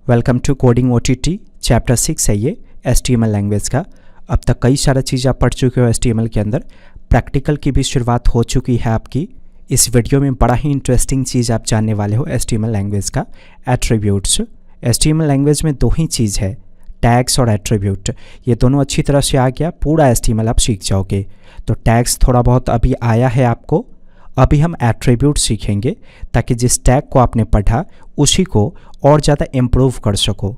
Welcome to coding OTT chapter 6 है ये HTML language का। अब तक कई सारा चीज़ आप पढ़ चुके हो HTML के अंदर। प्रैक्टिकल की भी शुरुआत हो चुकी है आपकी। इस वीडियो में बड़ा ही इंटरेस्टिंग चीज़ आप जानने वाले हो HTML लैंग्वेज का, एट्रीब्यूट्स। HTML लैंग्वेज में दो ही चीज़ है, टैग्स और एट्रीब्यूट। ये दोनों अच्छी तरह से आ गया, पूरा HTML आप सीख जाओगे। तो टैग्स थोड़ा बहुत अभी आया है आपको, अभी हम एट्रीब्यूट सीखेंगे ताकि जिस टैग को आपने पढ़ा उसी को और ज़्यादा इम्प्रूव कर सको।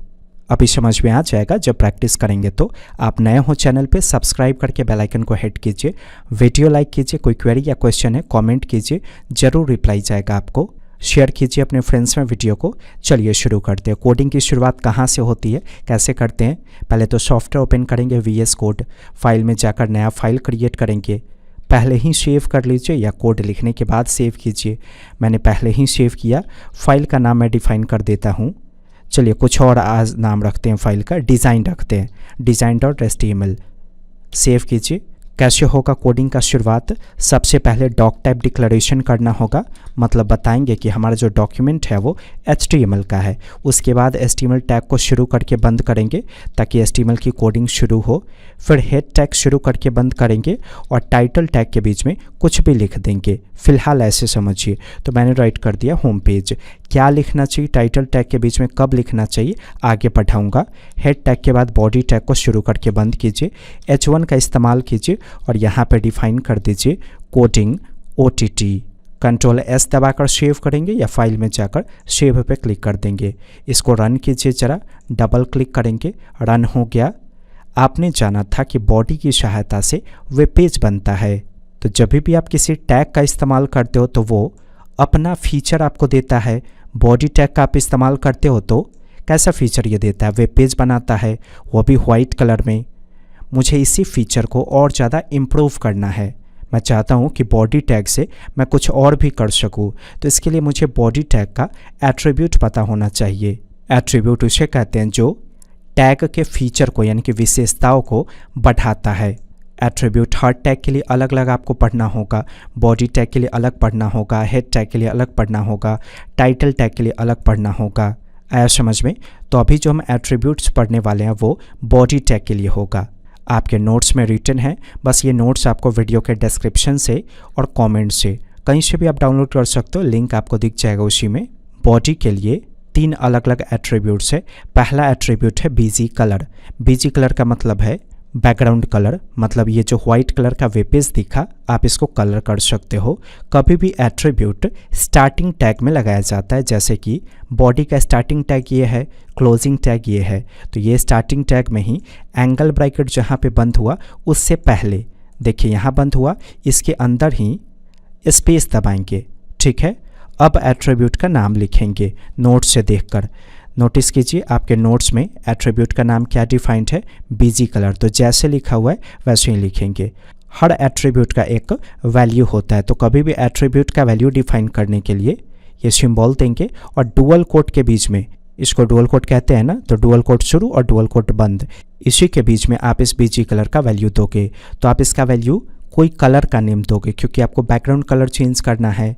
अभी समझ में आ जाएगा जब प्रैक्टिस करेंगे। तो आप नए हो चैनल पे, सब्सक्राइब करके बेल आइकन को हिट कीजिए, वीडियो लाइक कीजिए, कोई क्वेरी या क्वेश्चन है कमेंट कीजिए, ज़रूर रिप्लाई जाएगा आपको। शेयर कीजिए अपने फ्रेंड्स में वीडियो को। चलिए शुरू करते हैं। कोडिंग की शुरुआत कहाँ से होती है, कैसे करते हैं? पहले तो सॉफ्टवेयर ओपन करेंगे, VS कोड फाइल में जाकर नया फाइल क्रिएट करेंगे। पहले ही सेव कर लीजिए या कोड लिखने के बाद सेव कीजिए। मैंने पहले ही सेव किया। फाइल का नाम मैं डिफ़ाइन कर देता हूँ। चलिए कुछ और आज नाम रखते हैं फाइल का, डिज़ाइन रखते हैं, design.html। सेव कीजिए। कैसे होगा कोडिंग का शुरुआत? सबसे पहले डॉक टाइप डिक्लेरेशन करना होगा, मतलब बताएंगे कि हमारा जो डॉक्यूमेंट है वो HTML का है। उसके बाद HTML टैग को शुरू करके बंद करेंगे ताकि HTML की कोडिंग शुरू हो। फिर हेड टैग शुरू करके बंद करेंगे और टाइटल टैग के बीच में कुछ भी लिख देंगे। फिलहाल ऐसे समझिए। तो मैंने राइट कर दिया होम पेज। क्या लिखना चाहिए टाइटल टैग के बीच में, कब लिखना चाहिए आगे पढ़ाऊँगा। हेड टैग के बाद बॉडी टैग को शुरू करके बंद कीजिए, H1 का इस्तेमाल कीजिए और यहाँ पे डिफाइन कर दीजिए कोडिंग OTT। कंट्रोल S दबाकर सेव करेंगे या फाइल में जाकर सेव पे क्लिक कर देंगे। इसको रन कीजिए, ज़रा डबल क्लिक करेंगे, रन हो गया। आपने जाना था कि बॉडी की सहायता से वेब पेज बनता है। तो जब भी आप किसी टैग का इस्तेमाल करते हो तो वो अपना फीचर आपको देता है। बॉडी टैग का आप इस्तेमाल करते हो तो कैसा फीचर ये देता है? वेब पेज बनाता है, वो भी वाइट कलर में। मुझे इसी फीचर को और ज़्यादा इम्प्रूव करना है। मैं चाहता हूँ कि बॉडी टैग से मैं कुछ और भी कर सकूँ। तो इसके लिए मुझे बॉडी टैग का एट्रीब्यूट पता होना चाहिए। एट्रीब्यूट उसे कहते हैं जो टैग के फीचर को यानी कि विशेषताओं को बढ़ाता है। एट्रीब्यूट हर टैग के लिए अलग अलग आपको पढ़ना होगा। बॉडी टैग के लिए अलग पढ़ना होगा, हेड टैग के लिए अलग पढ़ना होगा, टाइटल टैग के लिए अलग पढ़ना होगा। आया समझ में? तो अभी जो हम एट्रीब्यूट्स पढ़ने वाले हैं वो बॉडी टैग के लिए होगा। आपके नोट्स में रिटन है, बस ये नोट्स आपको वीडियो के डिस्क्रिप्शन से और कमेंट से कहीं से भी आप डाउनलोड कर सकते हो, लिंक आपको दिख जाएगा उसी में। बॉडी के लिए 3 अलग अलग एट्रीब्यूट्स है। पहला एट्रीब्यूट है BG कलर। BG कलर का मतलब है बैकग्राउंड कलर, मतलब ये जो वाइट कलर का वेब पेज दिखा आप इसको कलर कर सकते हो। कभी भी एट्रीब्यूट स्टार्टिंग टैग में लगाया जाता है, जैसे कि बॉडी का स्टार्टिंग टैग ये है, क्लोजिंग टैग ये है। तो ये स्टार्टिंग टैग में ही एंगल ब्रैकेट जहाँ पे बंद हुआ उससे पहले देखिए यहाँ बंद हुआ, इसके अंदर ही स्पेस दबाएंगे। ठीक है, अब एट्रीब्यूट का नाम लिखेंगे नोट्स से देखकर। नोटिस कीजिए आपके नोट्स में एट्रीब्यूट का नाम क्या डिफाइंड है, BG कलर। तो जैसे लिखा हुआ है वैसे ही लिखेंगे। हर एट्रीब्यूट का एक वैल्यू होता है, तो कभी भी एट्रीब्यूट का वैल्यू डिफाइन करने के लिए ये सिंबल देंगे और डुअल कोट के बीच में, इसको डुअल कोट कहते हैं ना, तो डुअल कोट शुरू और डुअल कोट बंद, इसी के बीच में आप इस BG कलर का वैल्यू दोगे। तो आप इसका वैल्यू कोई कलर का नेम दोगे, क्योंकि आपको बैकग्राउंड कलर चेंज करना है।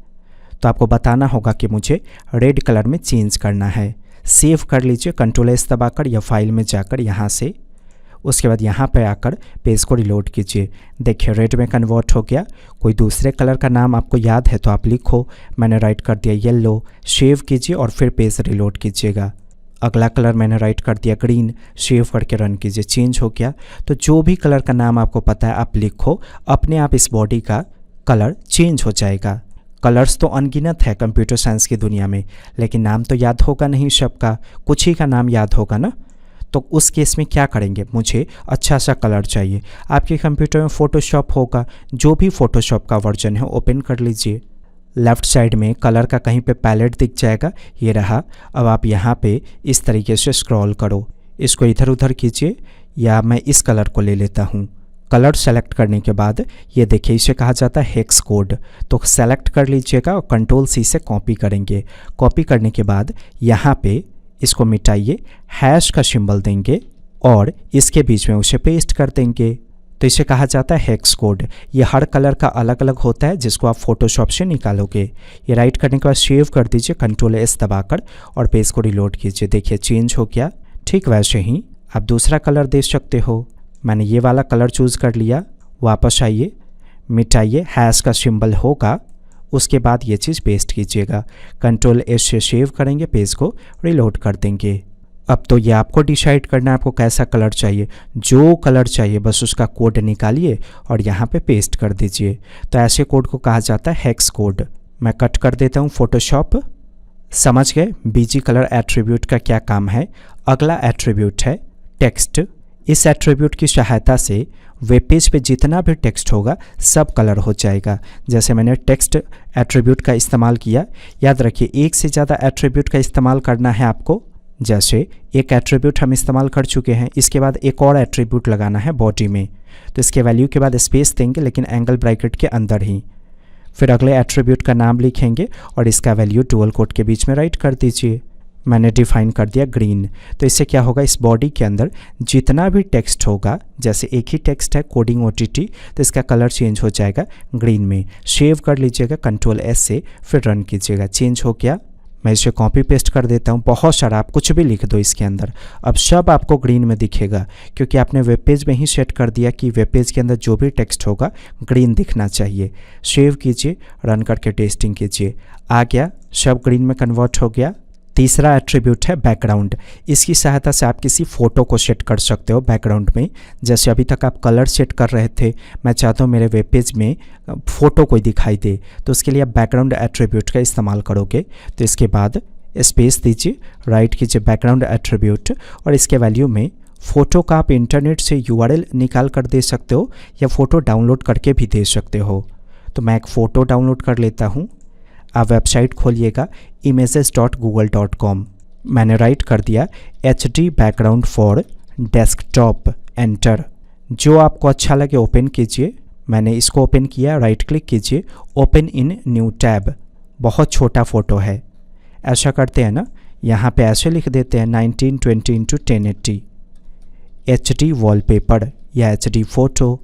तो आपको बताना होगा कि मुझे रेड कलर में चेंज करना है। सेव कर लीजिए कंट्रोल S दबाकर या फाइल में जाकर यहाँ से। उसके बाद यहाँ पे आकर पेज को रिलोड कीजिए। देखिए रेड में कन्वर्ट हो गया। कोई दूसरे कलर का नाम आपको याद है तो आप लिखो। मैंने राइट कर दिया येलो। सेव कीजिए और फिर पेज रिलोड कीजिएगा। अगला कलर मैंने राइट कर दिया ग्रीन। सेव करके रन कीजिए, चेंज हो गया। तो जो भी कलर का नाम आपको पता है आप लिखो, अपने आप इस बॉडी का कलर चेंज हो जाएगा। कलर्स तो अनगिनत है कंप्यूटर साइंस की दुनिया में, लेकिन नाम तो याद होगा नहीं सबका, कुछ ही का नाम याद होगा ना। तो उस केस में क्या करेंगे, मुझे अच्छा सा कलर चाहिए। आपके कंप्यूटर में फ़ोटोशॉप होगा, जो भी फ़ोटोशॉप का वर्जन है ओपन कर लीजिए। लेफ़्ट साइड में कलर का कहीं पे पैलेट दिख जाएगा, ये रहा। अब आप यहाँ पे इस तरीके से स्क्रॉल करो, इसको इधर उधर कीजिए, या मैं इस कलर को ले लेता हूँ। कलर सेलेक्ट करने के बाद ये देखिए इसे कहा जाता है हेक्स कोड। तो सेलेक्ट कर लीजिएगा और कंट्रोल C से कॉपी करेंगे। कॉपी करने के बाद यहाँ पे इसको मिटाइए, हैश का सिंबल देंगे और इसके बीच में उसे पेस्ट कर देंगे। तो इसे कहा जाता है हेक्स कोड। ये हर कलर का अलग अलग होता है जिसको आप फोटोशॉप से निकालोगे। ये राइट करने के बाद सेव कर दीजिए Ctrl+S दबाकर और पेज को रिलोड कीजिए। देखिए चेंज हो गया। ठीक वैसे ही आप दूसरा कलर दे सकते हो। मैंने ये वाला कलर चूज़ कर लिया। वापस आइए, मिटाइए, हैश का सिंबल होगा, उसके बाद ये चीज़ पेस्ट कीजिएगा। Ctrl+S से सेव करेंगे, पेज को रिलोड कर देंगे। अब तो ये आपको डिसाइड करना है आपको कैसा कलर चाहिए। जो कलर चाहिए बस उसका कोड निकालिए और यहाँ पे पेस्ट कर दीजिए। तो ऐसे कोड को कहा जाता है हेक्स कोड। मैं कट कर देता हूँ फोटोशॉप। समझ गए बीजी कलर एट्रीब्यूट का क्या काम है। अगला एट्रीब्यूट है टेक्स्ट। इस एट्रीब्यूट की सहायता से वेब पेज पे जितना भी टेक्स्ट होगा सब कलर हो जाएगा। जैसे मैंने टेक्स्ट एट्रीब्यूट का इस्तेमाल किया। याद रखिए एक से ज़्यादा एट्रीब्यूट का इस्तेमाल करना है आपको। जैसे एक एट्रीब्यूट हम इस्तेमाल कर चुके हैं, इसके बाद एक और एट्रीब्यूट लगाना है बॉडी में, तो इसके वैल्यू के बाद स्पेस देंगे लेकिन एंगल ब्रैकेट के अंदर ही। फिर अगले एट्रीब्यूट का नाम लिखेंगे और इसका वैल्यू डुअल कोट के बीच में राइट कर दीजिए। मैंने डिफाइन कर दिया ग्रीन। तो इससे क्या होगा, इस बॉडी के अंदर जितना भी टेक्स्ट होगा, जैसे एक ही टेक्स्ट है कोडिंग OTT, तो इसका कलर चेंज हो जाएगा ग्रीन में। सेव कर लीजिएगा Ctrl+S से, फिर रन कीजिएगा। चेंज हो गया। मैं इसे कॉपी पेस्ट कर देता हूँ। बहुत सारा आप कुछ भी लिख दो इसके अंदर, अब सब आपको ग्रीन में दिखेगा क्योंकि आपने वेब पेज में ही सेट कर दिया कि वेब पेज के अंदर जो भी टेक्स्ट होगा ग्रीन दिखना चाहिए। सेव कीजिए, रन करके टेस्टिंग कीजिए। आ गया, सब ग्रीन में कन्वर्ट हो गया। तीसरा एट्रीब्यूट है बैकग्राउंड। इसकी सहायता से आप किसी फ़ोटो को सेट कर सकते हो बैकग्राउंड में। जैसे अभी तक आप कलर सेट कर रहे थे, मैं चाहता हूँ मेरे वेब पेज में फ़ोटो कोई दिखाई दे, तो उसके लिए आप बैकग्राउंड एट्रीब्यूट का इस्तेमाल करोगे। तो इसके बाद स्पेस दीजिए, राइट कीजिए बैकग्राउंड एट्रीब्यूट और इसके वैल्यू में फ़ोटो का आप इंटरनेट से URL निकाल कर दे सकते हो या फ़ोटो डाउनलोड करके भी दे सकते हो। तो मैं एक फ़ोटो डाउनलोड कर लेता हूँ। आप वेबसाइट खोलिएगा images.google.com। मैंने राइट कर दिया HD background for desktop, enter. जो आपको अच्छा लगे ओपन कीजिए। मैंने इसको ओपन किया, राइट क्लिक कीजिए, ओपन इन न्यू टैब। बहुत छोटा फ़ोटो है, ऐसा करते हैं ना, यहाँ पे ऐसे लिख देते हैं 1920x1080 HD वॉलपेपर या HD फ़ोटो।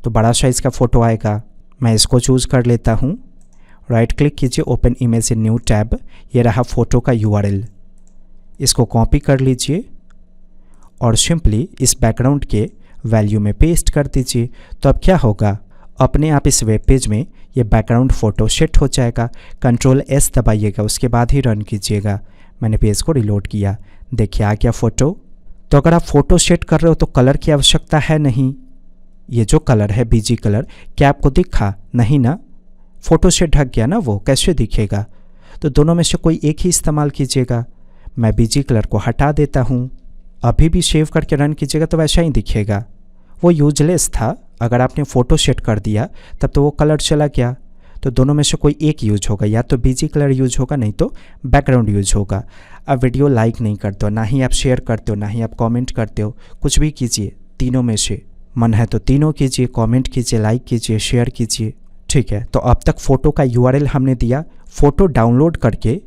तो बड़ा साइज़ का फ़ोटो आएगा। मैं इसको चूज़ कर लेता हूँ, राइट क्लिक कीजिए, open image in new tab. ये रहा फ़ोटो का URL। इसको कॉपी कर लीजिए और सिंपली इस बैकग्राउंड के वैल्यू में पेस्ट कर दीजिए। तो अब क्या होगा, अपने आप इस वेब पेज में ये बैकग्राउंड फ़ोटो सेट हो जाएगा। Ctrl+S दबाइएगा, उसके बाद ही रन कीजिएगा। मैंने पेज को रिलोड किया, देखिए आ गया फ़ोटो। तो अगर आप फ़ोटो सेट कर रहे हो तो कलर की आवश्यकता है नहीं। ये जो कलर है BG कलर, क्या आपको दिखा? नहीं ना, फ़ोटो से ढक गया ना, वो कैसे दिखेगा? तो दोनों में से कोई एक ही इस्तेमाल कीजिएगा। मैं BG कलर को हटा देता हूँ। अभी भी सेव करके रन कीजिएगा तो वैसा ही दिखेगा। वो यूजलेस था। अगर आपने फ़ोटो सेट कर दिया तब तो वो कलर चला गया। तो दोनों में से कोई एक यूज होगा, या तो BG कलर यूज होगा, नहीं तो बैकग्राउंड यूज होगा। आप वीडियो लाइक नहीं करते हो, ना ही आप शेयर करते हो, ना ही आप कमेंट करते हो। कुछ भी कीजिए, तीनों में से मन है तो तीनों कीजिए, कमेंट कीजिए, लाइक कीजिए, शेयर कीजिए। ठीक है, तो अब तक फ़ोटो का URL हमने दिया। फ़ोटो डाउनलोड करके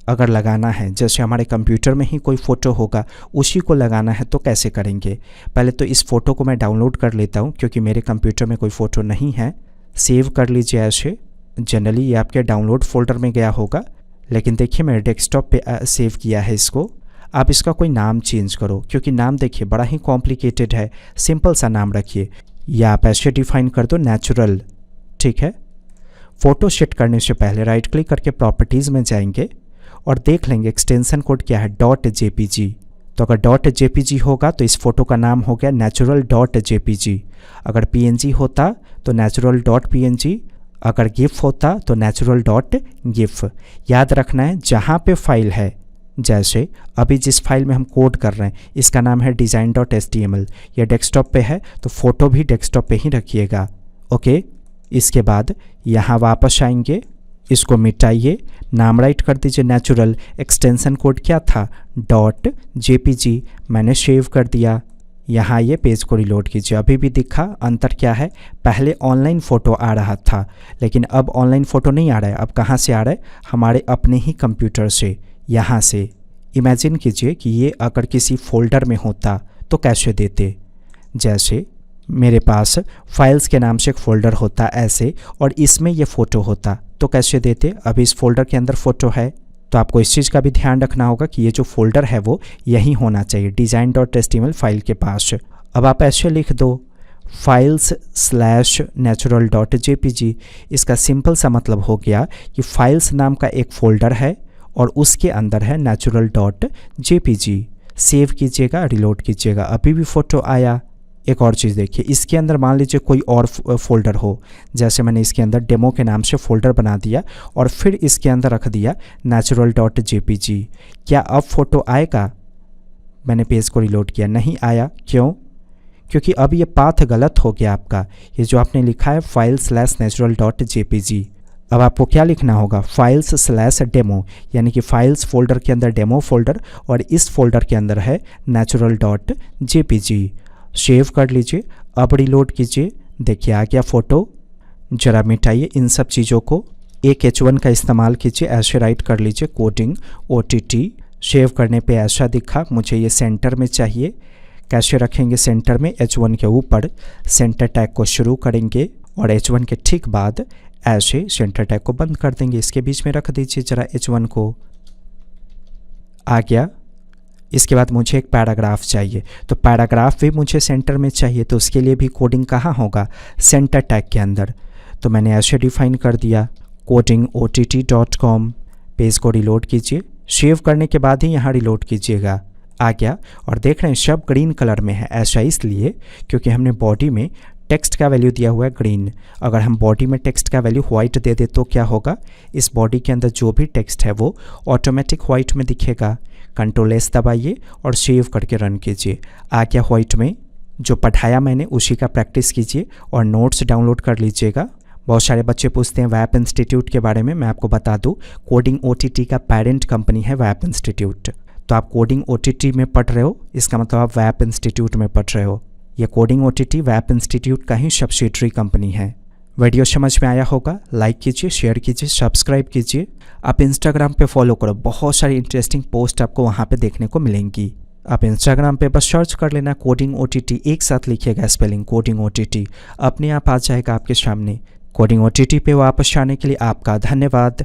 अगर लगाना है, जैसे हमारे कंप्यूटर में ही कोई फ़ोटो होगा उसी को लगाना है, तो कैसे करेंगे? पहले तो इस फ़ोटो को मैं डाउनलोड कर लेता हूँ क्योंकि मेरे कंप्यूटर में कोई फ़ोटो नहीं है। सेव कर लीजिए ऐसे। जनरली ये आपके डाउनलोड फोल्डर में गया होगा, लेकिन देखिए मैंने डेस्कटॉप पे सेव किया है इसको। आप इसका कोई नाम चेंज करो, क्योंकि नाम देखिए बड़ा ही कॉम्प्लिकेटेड है। सिंपल सा नाम रखिए, या आप ऐसे डिफाइन कर दो नेचुरल। ठीक है, फ़ोटो सेट करने से पहले राइट क्लिक करके प्रॉपर्टीज़ में जाएंगे और देख लेंगे एक्सटेंशन कोड क्या है, .jpg। तो अगर .jpg होगा तो इस फ़ोटो का नाम हो गया natural.jpg। अगर png होता तो natural.png, अगर GIF होता तो natural.gif। याद रखना है जहाँ पे फाइल है, जैसे अभी जिस फाइल में हम कोड कर रहे हैं इसका नाम है design.html, या डेस्कटॉप पे है तो फ़ोटो भी डेस्कटॉप पे ही रखिएगा। ओके, इसके बाद यहाँ वापस आएंगे, इसको मिटाइए, नाम राइट कर दीजिए नेचुरल। एक्सटेंशन कोड क्या था, .jpg। मैंने सेव कर दिया। यहाँ ये पेज को रिलोड कीजिए। अभी भी दिखा अंतर क्या है, पहले ऑनलाइन फ़ोटो आ रहा था लेकिन अब ऑनलाइन फ़ोटो नहीं आ रहा है। अब कहाँ से आ रहा है, हमारे अपने ही कंप्यूटर से, यहाँ से। इमेजिन कीजिए कि ये अगर किसी फोल्डर में होता तो कैसे देते। जैसे मेरे पास फाइल्स के नाम से एक फ़ोल्डर होता ऐसे, और इसमें ये फ़ोटो होता, तो कैसे देते? अभी इस फोल्डर के अंदर फ़ोटो है, तो आपको इस चीज़ का भी ध्यान रखना होगा कि ये जो फोल्डर है वो यही होना चाहिए, design.html फाइल के पास। अब आप ऐसे लिख दो files/natural.jpg। इसका सिंपल सा मतलब हो गया कि फाइल्स नाम का एक फ़ोल्डर है और उसके अंदर है natural.jpg। सेव कीजिएगा, रिलोड कीजिएगा, अभी भी फ़ोटो आया। एक और चीज़ देखिए, इसके अंदर मान लीजिए कोई और फोल्डर हो, जैसे मैंने इसके अंदर डेमो के नाम से फ़ोल्डर बना दिया और फिर इसके अंदर रख दिया natural.jpg। क्या अब फ़ोटो आएगा? मैंने पेज को रिलोड किया, नहीं आया। क्यों? क्योंकि अब ये पाथ गलत हो गया आपका। ये जो आपने लिखा है file/natural.jpg, अब आपको क्या लिखना होगा? files/demo, यानी कि फाइल्स फोल्डर के अंदर डेमो फोल्डर और इस फोल्डर के अंदर है natural.jpg। सेव कर लीजिए, अब रिलोड कीजिए, देखिए आ गया फ़ोटो। ज़रा मिटाइए इन सब चीज़ों को, एक H1 का इस्तेमाल कीजिए, ऐसे राइट कर लीजिए कोडिंग OTT। सेव करने पे ऐसा दिखा, मुझे ये सेंटर में चाहिए। कैसे रखेंगे सेंटर में? H1 के ऊपर सेंटर टैग को शुरू करेंगे और H1 के ठीक बाद ऐसे सेंटर टैग को बंद कर देंगे। इसके बीच में रख दीजिए ज़रा H1 को। आ गया। इसके बाद मुझे एक पैराग्राफ चाहिए, तो पैराग्राफ भी मुझे सेंटर में चाहिए, तो उसके लिए भी कोडिंग कहाँ होगा? सेंटर टैग के अंदर। तो मैंने ऐसे डिफाइन कर दिया codingott.com। पेज को रिलोड कीजिए, सेव करने के बाद ही यहाँ रिलोड कीजिएगा। आ गया। और देख रहे हैं सब ग्रीन कलर में है, ऐसा इसलिए क्योंकि हमने बॉडी में टेक्स्ट का वैल्यू दिया हुआ है ग्रीन। अगर हम बॉडी में टेक्स्ट का वैल्यू वाइट दे दे तो क्या होगा? इस बॉडी के अंदर जो भी टेक्स्ट है वो ऑटोमेटिक वाइट में दिखेगा। Ctrl+S दबाइए और सेव करके रन कीजिए। आ गया वाइट में। जो पढ़ाया मैंने उसी का प्रैक्टिस कीजिए और नोट्स डाउनलोड कर लीजिएगा। बहुत सारे बच्चे पूछते हैं वैप इंस्टीट्यूट के बारे में, मैं आपको बता दूं कोडिंग OTT का पेरेंट कंपनी है वैप इंस्टीट्यूट। तो आप कोडिंग OTT में पढ़ रहे हो, इसका मतलब आप वैप इंस्टीट्यूट में पढ़ रहे हो। ये कोडिंग OTT वैप इंस्टीट्यूट का ही सब्सिडरी कंपनी है। वीडियो समझ में आया होगा, लाइक कीजिए, शेयर कीजिए, सब्सक्राइब कीजिए। आप इंस्टाग्राम पे फॉलो करो, बहुत सारी इंटरेस्टिंग पोस्ट आपको वहाँ पे देखने को मिलेंगी। आप इंस्टाग्राम पे बस सर्च कर लेना कोडिंग OTT, एक साथ लिखिएगा स्पेलिंग कोडिंग OTT, अपने आप आ जाएगा आपके सामने। कोडिंग OTT पे वापस आने के लिए आपका धन्यवाद।